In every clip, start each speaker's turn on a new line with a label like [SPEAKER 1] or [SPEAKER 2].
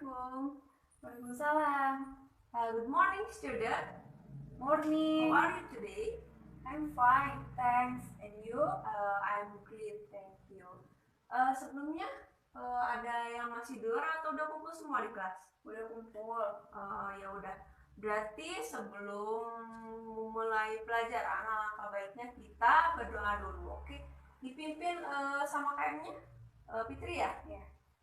[SPEAKER 1] Assalamualaikum.
[SPEAKER 2] Waalaikumsalam.
[SPEAKER 1] Good morning, student.
[SPEAKER 2] Morning.
[SPEAKER 1] How are you today?
[SPEAKER 2] I'm fine, thanks. And you?
[SPEAKER 1] I'm great, thank you. Sebelumnya ada yang masih di luar atau udah kumpul semua di kelas?
[SPEAKER 2] Udah kumpul.
[SPEAKER 1] Ya udah. Berarti sebelum memulai pelajaran, alangkah baiknya kita berdoa dulu, oke? Dipimpin sama KM-nya, Fitri ya?
[SPEAKER 2] Ya.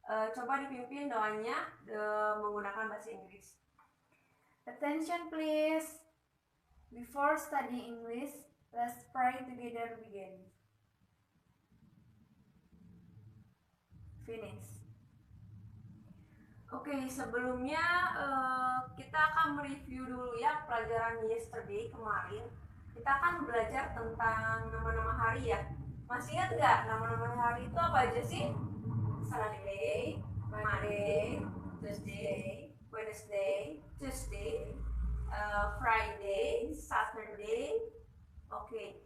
[SPEAKER 1] Coba dipimpin doanya menggunakan bahasa Inggris.
[SPEAKER 2] Attention please. Before studying English, let's pray together begin. Finish.
[SPEAKER 1] Oke, sebelumnya kita akan mereview dulu ya pelajaran yesterday kemarin. Kita akan belajar tentang nama-nama hari ya. Masih ingat nggak nama-nama hari itu apa aja sih? Sunday, Monday, Tuesday, Wednesday, Tuesday, Friday, Saturday. Oke,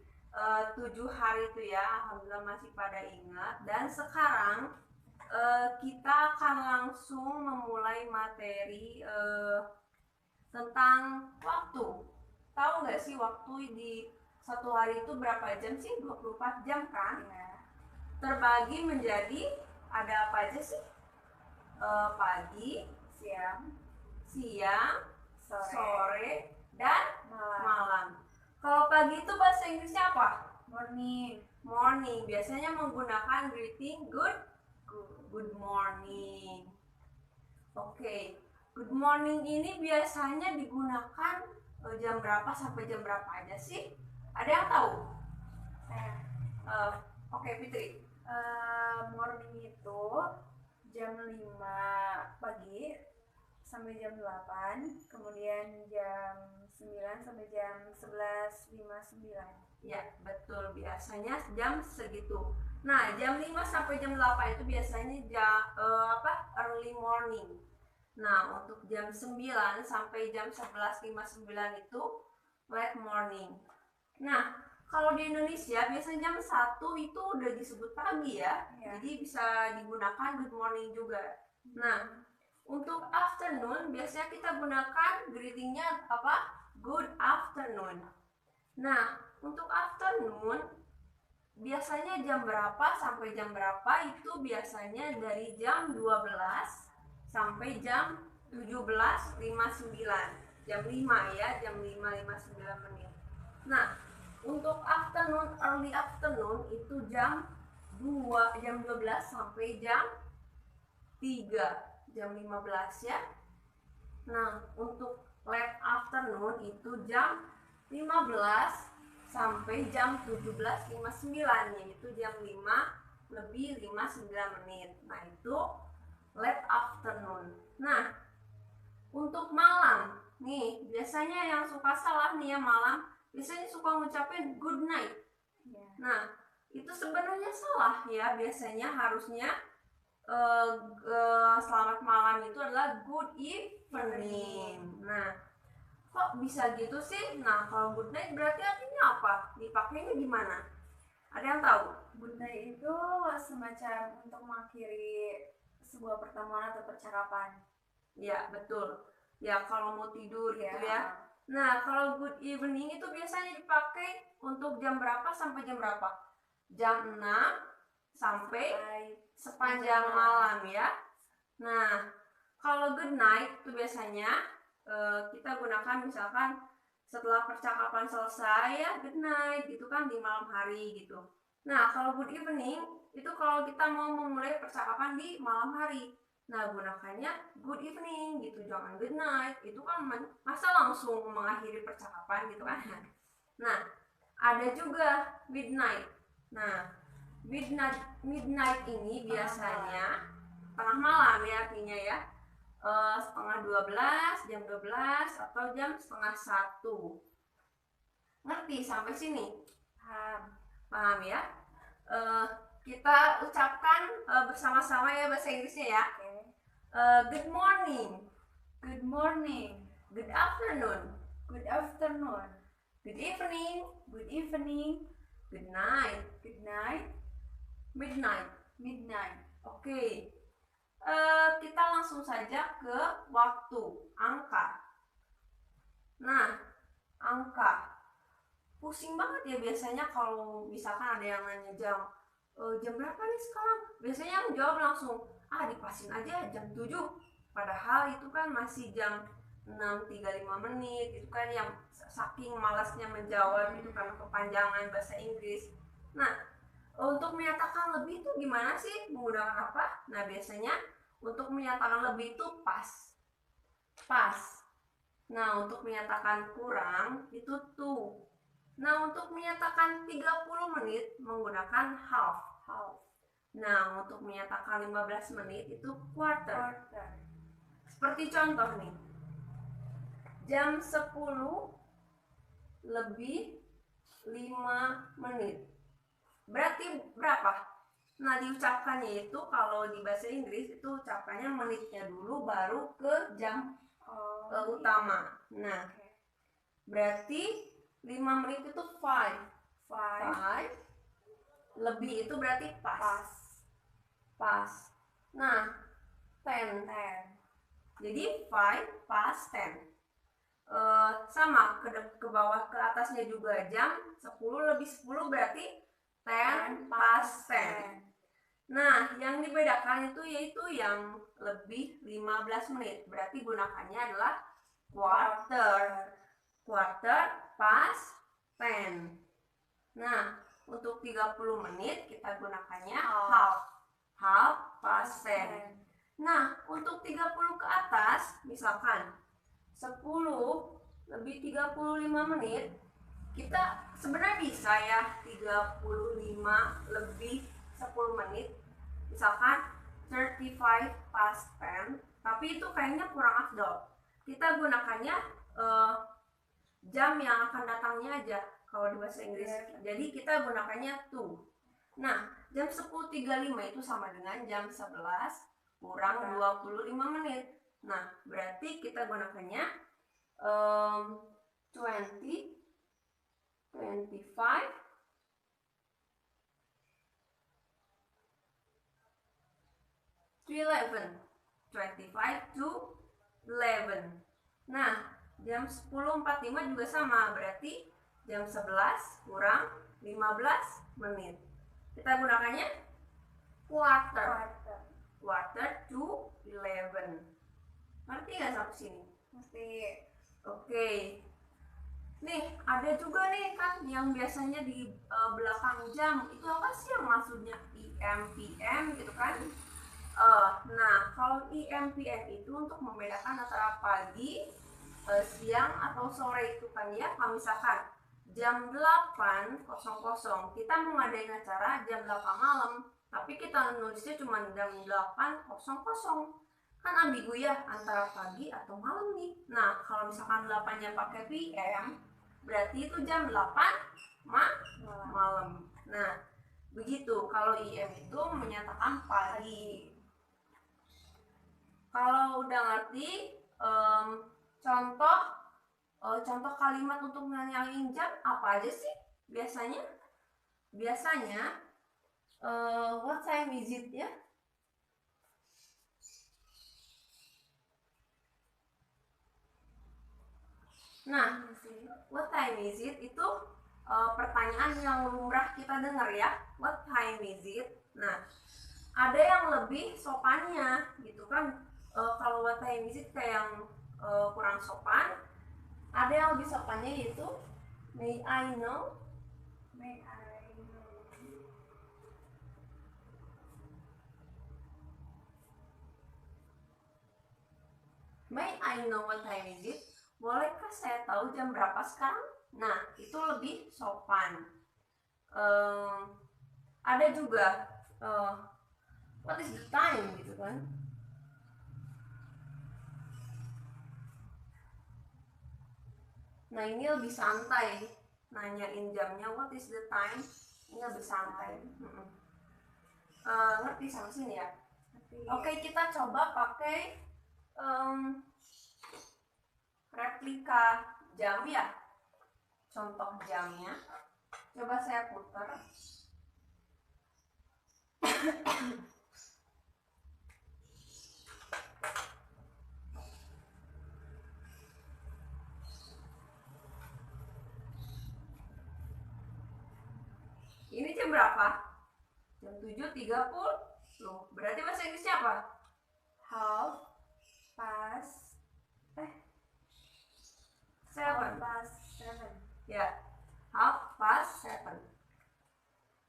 [SPEAKER 1] 7 hari itu ya, alhamdulillah masih pada ingat. Dan sekarang kita akan langsung memulai materi tentang waktu. Tahu nggak sih waktu di satu hari itu berapa jam sih? 24 jam kan?
[SPEAKER 2] Ya.
[SPEAKER 1] Terbagi menjadi ada apa aja sih? Pagi,
[SPEAKER 2] Siang,
[SPEAKER 1] sore, dan
[SPEAKER 2] malam.
[SPEAKER 1] malam. Kalau pagi itu bahasa Inggrisnya apa?
[SPEAKER 2] Morning.
[SPEAKER 1] Morning. Biasanya menggunakan greeting good morning. Oke. Good morning ini biasanya digunakan jam berapa sampai jam berapa aja sih? Ada yang tahu?
[SPEAKER 2] Saya.
[SPEAKER 1] Oke, Fitri.
[SPEAKER 2] Morning itu jam 5 pagi sampai jam 8, kemudian jam 9 sampai jam 11.59.
[SPEAKER 1] Ya, betul. Biasanya jam segitu. Nah, jam 5 sampai jam 8 itu biasanya early morning. Nah, untuk jam 9 sampai jam 11.59 itu late morning. Nah, kalau di Indonesia biasanya jam 1 itu udah disebut pagi ya. Jadi bisa digunakan good morning juga. Nah, untuk afternoon biasanya kita gunakan greetingnya apa? Good afternoon. Nah, untuk afternoon biasanya jam berapa sampai jam berapa? Itu biasanya dari jam 12 sampai jam 17.59. Jam 5 ya, jam 5.59 menit. Nah, untuk afternoon, early afternoon itu jam 12 sampai jam 3, jam 15 ya. Nah, untuk late afternoon itu jam 15 sampai jam 17.59, yaitu jam 5 lebih 59 menit. Nah, itu late afternoon. Nah, untuk malam nih, biasanya yang suka salah nih ya malam, biasanya suka ngucapin good night. Nah, itu sebenarnya salah ya. Biasanya harusnya selamat malam itu adalah good evening. Nah, kok bisa gitu sih? Nah, kalau good night berarti artinya apa? Dipakainya gimana? Ada yang tahu?
[SPEAKER 2] Good night itu semacam untuk mengakhiri sebuah pertemuan atau percakapan.
[SPEAKER 1] Ya, betul. Ya, kalau mau tidur gitu ya. Nah, kalau good evening itu biasanya dipakai untuk jam berapa sampai jam berapa? Jam 6 sampai sepanjang malam ya. Nah, kalau good night itu biasanya kita gunakan misalkan setelah percakapan selesai ya, good night gitu kan di malam hari gitu. Nah, kalau good evening itu kalau kita mau memulai percakapan di malam hari. Nah, gunakannya good evening gitu, jangan good night. Itu kan masa langsung mengakhiri percakapan gitu kan. Nah, ada juga midnight. Nah, midnight ini biasanya tengah malam ya artinya ya. Setengah 12, jam 12 atau jam setengah 1. Ngerti sampai sini? Paham ya? Kita ucapkan bersama-sama ya bahasa Inggrisnya ya. Good morning.
[SPEAKER 2] Good morning.
[SPEAKER 1] Good afternoon.
[SPEAKER 2] Good afternoon.
[SPEAKER 1] Good evening.
[SPEAKER 2] Good evening.
[SPEAKER 1] Good night.
[SPEAKER 2] Good night.
[SPEAKER 1] Midnight.
[SPEAKER 2] Midnight.
[SPEAKER 1] Oke. Kita langsung langsung saja ke waktu, angka. Nah, angka. Pusing banget ya biasanya kalau misalkan ada yang nanya jam berapa nih sekarang? Biasanya yang jawab langsung, dipasin aja jam 7. Padahal itu kan masih jam 6.35 itu kan, yang saking malasnya menjawab itu karena kepanjangan bahasa Inggris. Nah, untuk menyatakan lebih itu gimana sih, menggunakan apa? Nah, biasanya untuk menyatakan lebih itu pas. Nah, untuk menyatakan kurang itu tuh. Nah, untuk menyatakan 30 menit menggunakan half. Nah, untuk menyatakan 15 menit itu quarter. Seperti contoh nih, jam 10 lebih 5 menit. Berarti berapa? Nah, diucapkannya itu kalau di bahasa Inggris itu ucapannya menitnya dulu baru ke jam utama. Nah, berarti 5 menit itu 5. Lebih itu berarti pas. Nah, 10. Jadi 5 past 10. Sama ke bawah ke atasnya juga jam 10 lebih 10 berarti 10 past 10. Nah, yang dibedakan itu yaitu yang lebih 15 menit. Berarti gunakannya adalah quarter past 10. Nah, untuk 30 menit kita gunakannya half past 10. Nah, untuk 30 ke atas, misalkan 10 lebih 35 menit, kita sebenarnya bisa ya 35 lebih 10 menit. Misalkan 35 past 10, tapi itu kayaknya kurang afdol. Kita gunakannya jam yang akan datangnya aja kalau di bahasa Inggris. Jadi kita gunakannya to. Nah, jam 10.35 itu sama dengan jam 11 kurang 25 menit. Nah, berarti kita gunakannya 20, 25 to 11. 25 to 11. Nah, jam 10.45 juga sama, berarti jam 11 kurang 15 menit. Kita gunakannya quarter to 11. Ngerti nggak sampai sini?
[SPEAKER 2] Ngerti.
[SPEAKER 1] Oke. Nih, ada juga nih kan yang biasanya di belakang jam itu apa sih yang maksudnya AM, PM gitu kan? Nah, kalau AM, PM itu untuk membedakan antara pagi, siang atau sore itu kan ya. Kalau misalkan jam 8.00 kita mau ngadain acara jam 8 malam, tapi kita nulisnya cuma jam 8.00, kan ambigu ya antara pagi atau malam nih. Nah, kalau misalkan 8-nya pakai PM, berarti itu jam 8 malam. Nah, begitu. Kalau IM itu menyatakan pagi. Kalau udah ngerti contoh kalimat untuk nanyain jam apa aja sih biasanya? What time is it ya? Nah, what time is it itu pertanyaan yang lumrah kita dengar ya. What time is it? Nah, ada yang lebih sopannya gitu kan. Kalau what time is it kayak yang kurang sopan. Ada yang lebih sopannya yaitu may I know? May I know what time is it? Bolehkah saya tahu jam berapa sekarang? Nah, itu lebih sopan. Ada juga what is the time gitu kan. Nah, ini lebih santai. Nanyain jamnya what is the time, ini lebih santai. Ngerti sampai sini ya? Oke, kita coba pakai replika jam ya. Contoh jamnya. Coba saya putar. berapa? Jam 7.30. Berarti bahasa Inggrisnya apa?
[SPEAKER 2] Half past
[SPEAKER 1] 7. Ya, 7:30.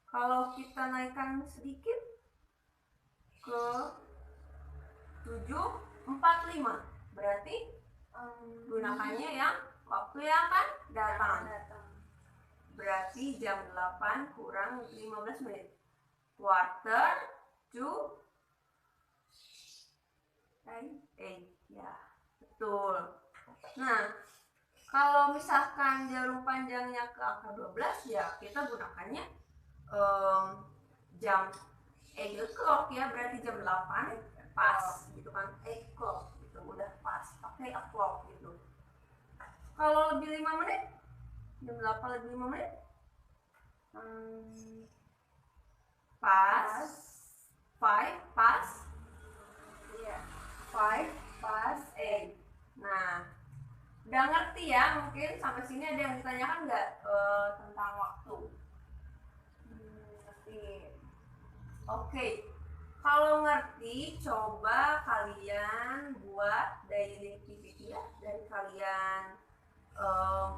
[SPEAKER 1] Kalau kita naikkan sedikit ke 7:45, berarti gunakannya yang waktu yang akan datang. Berarti jam 8 kurang 15 menit. Quarter to 8. Ya, betul. Nah, kalau misalkan jarum panjangnya ke angka 12, ya kita gunakannya jam 8 o'clock ya, berarti jam 8 pas gitu kan, 8 o'clock gitu, udah pas pakai o'clock gitu. Kalau lebih 5 menit, jam 8 lebih 5 menit, pas 5 pas,
[SPEAKER 2] Iya, 5 past 8.
[SPEAKER 1] nah udah ngerti ya? Mungkin sampai sini ada yang ditanyakan nggak tentang waktu?
[SPEAKER 2] Ngerti.
[SPEAKER 1] Oke, kalau ngerti coba kalian buat daily activity ya, dari kalian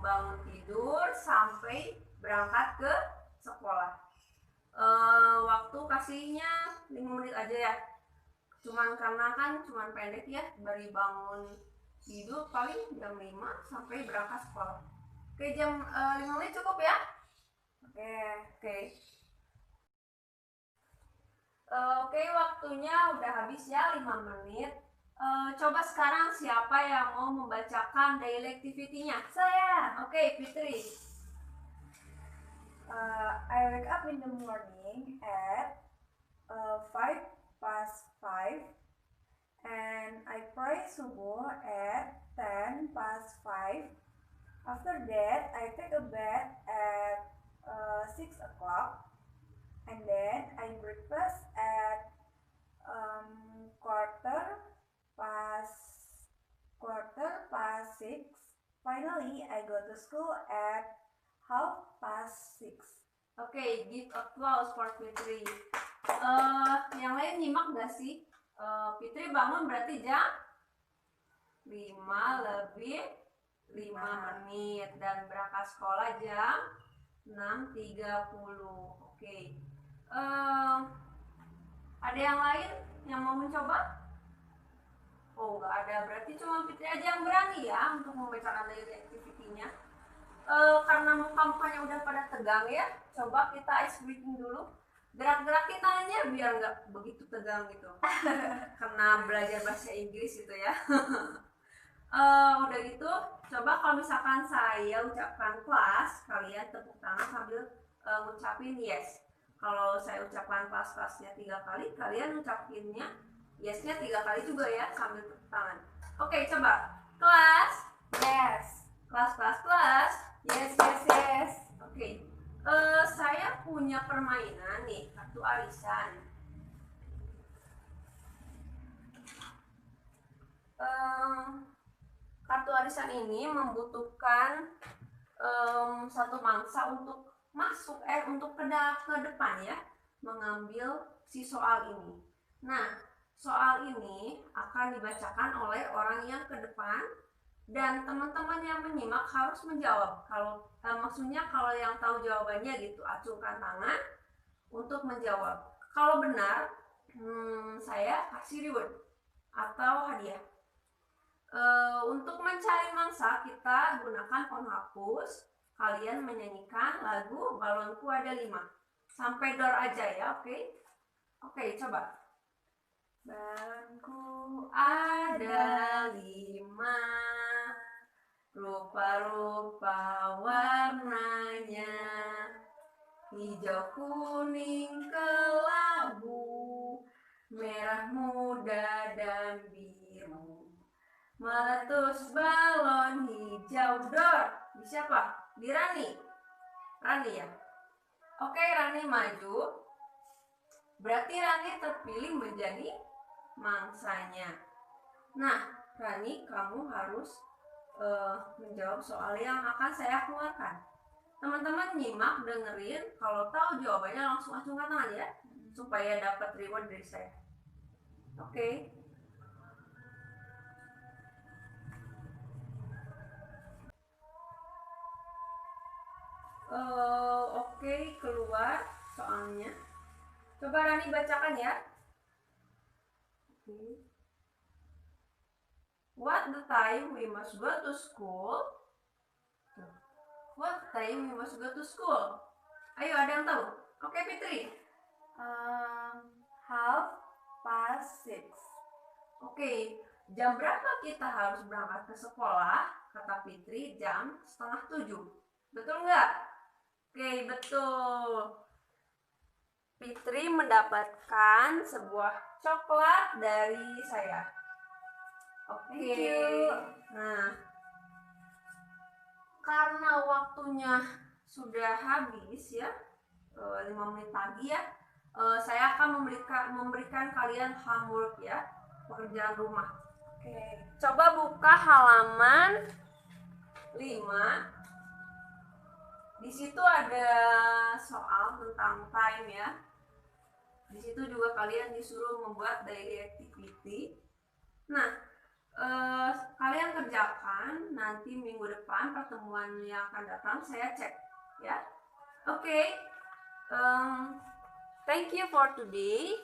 [SPEAKER 1] bangun tidur sampai berangkat ke sekolah. Waktu kasihnya 5 menit aja ya, cuman karena kan cuman pendek ya, dari bangun tidur paling jam 5 sampai berangkat sekolah. Oke, jam 5 menit cukup ya? Oke. Oke, waktunya udah habis ya, 5 menit. Coba sekarang siapa yang mau membacakan daily activity-nya?
[SPEAKER 2] Saya.
[SPEAKER 1] Oke, Fitri.
[SPEAKER 2] I wake up in the morning at 5 past 5 and I pray subuh at 10 past 5. After that, I take a bath at 6 o'clock and then I breakfast at quarter past 6. Finally, I go to school at 6:30.
[SPEAKER 1] Oke, give applause for Fitri. Yang lain nyimak gak sih? Fitri bangun berarti jam 5 lebih 5 menit dan berangkat sekolah jam 6.30. Oke. Ada yang lain yang mau mencoba? Oh, nggak ada. Berarti cuma Fitri aja yang berani ya untuk membacakan daily activity-nya. Karena muka-mukanya udah pada tegang ya, coba kita ice breathing dulu. Gerak-gerakin tangannya biar nggak begitu tegang gitu. Karena belajar bahasa Inggris gitu ya. Udah gitu, coba kalau misalkan saya ucapkan kelas, kalian tepuk tangan sambil ngucapin yes. Kalau saya ucapkan kelas-kelasnya 3 kali, kalian ngucapinnya yes-nya 3 kali juga ya sambil tepuk tangan. Oke, coba. Kelas.
[SPEAKER 2] Yes.
[SPEAKER 1] Kelas.
[SPEAKER 2] Yes.
[SPEAKER 1] Oke. Saya punya permainan nih, kartu arisan. Kartu arisan ini membutuhkan satu mangsa untuk masuk untuk ke depan ya, mengambil si soal ini. Nah, soal ini akan dibacakan oleh orang yang ke depan dan teman-teman yang menyimak harus menjawab. Kalau maksudnya kalau yang tahu jawabannya gitu, acungkan tangan untuk menjawab. Kalau benar, saya kasih reward atau hadiah. Untuk mencari mangsa kita gunakan penghapus. Kalian menyanyikan lagu Balonku Ada 5 sampai door aja ya, oke? Oke, coba. Balonku ada 5, rupa-rupa warnanya, hijau, kuning, kelabu, merah muda dan biru. Meletus balon hijau door. Di siapa? Di Rani. Rani ya. Oke, Rani maju. Berarti Rani terpilih menjadi mangsanya. Nah, Rani, kamu harus menjawab soal yang akan saya keluarkan. Teman-teman nyimak, dengerin, kalau tahu jawabannya langsung acungkan tangan ya, supaya dapat reward dari saya. Oke. Oke, keluar soalnya. Coba Rani bacakan ya. Oke. What the time we must go to school? What time we must go to school? Ayo, ada yang tahu? Oke, Fitri.
[SPEAKER 2] 6:30.
[SPEAKER 1] Oke, jam berapa kita harus berangkat ke sekolah? Kata Fitri, jam 6:30. Betul nggak? Oke, betul. Fitri mendapatkan sebuah coklat dari saya. Oke.
[SPEAKER 2] Thank you.
[SPEAKER 1] Nah, karena waktunya sudah habis ya, 5 menit lagi ya, saya akan memberikan kalian homework ya, pekerjaan rumah.
[SPEAKER 2] Oke.
[SPEAKER 1] Coba buka halaman 5. Di situ ada soal tentang time ya. Di situ juga kalian disuruh membuat daily activity. Nah, kalian kerjakan, nanti minggu depan pertemuan yang akan datang saya cek ya. Oke. Thank you for today.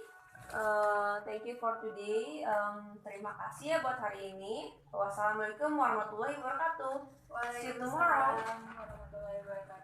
[SPEAKER 1] Terima kasih ya buat hari ini. Wassalamualaikum warahmatullahi wabarakatuh. See you tomorrow.
[SPEAKER 2] Waalaikumsalam warahmatullahi wabarakatuh.